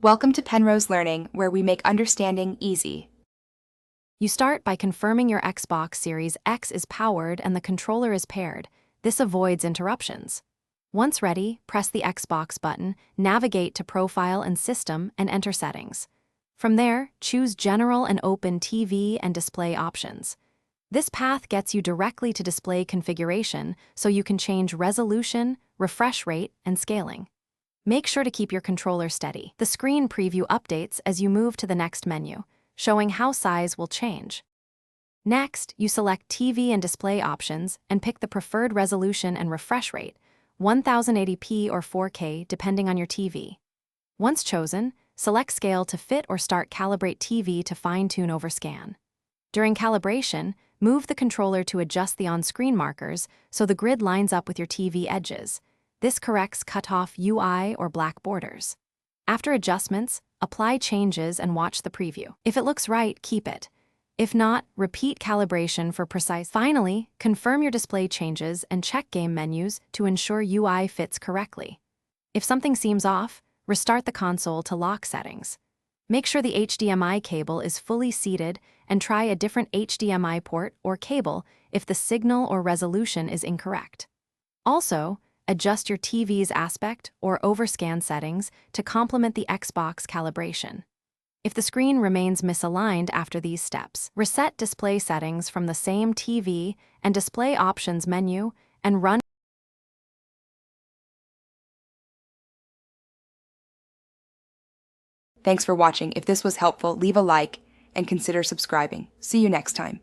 Welcome to Penrose Learning, where we make understanding easy. You start by confirming your Xbox Series X is powered and the controller is paired. This avoids interruptions. Once ready, press the Xbox button, navigate to Profile and System, and enter Settings. From there, choose General and open TV and Display options. This path gets you directly to display configuration, so you can change resolution, refresh rate, and scaling. Make sure to keep your controller steady. The screen preview updates as you move to the next menu, showing how size will change. Next, you select TV and display options and pick the preferred resolution and refresh rate, 1080p or 4K depending on your TV. Once chosen, select Scale to fit or start Calibrate TV to fine-tune over scan. During calibration, move the controller to adjust the on-screen markers so the grid lines up with your TV edges. This corrects cutoff UI or black borders. After adjustments, apply changes and watch the preview. If it looks right, keep it. If not, repeat calibration for precise. Finally, confirm your display changes and check game menus to ensure UI fits correctly. If something seems off, restart the console to lock settings. Make sure the HDMI cable is fully seated and try a different HDMI port or cable if the signal or resolution is incorrect. Also, adjust your TV's aspect or overscan settings to complement the Xbox calibration. If the screen remains misaligned after these steps, reset display settings from the same TV and display options menu and run. Thanks for watching. If this was helpful, leave a like and consider subscribing. See you next time.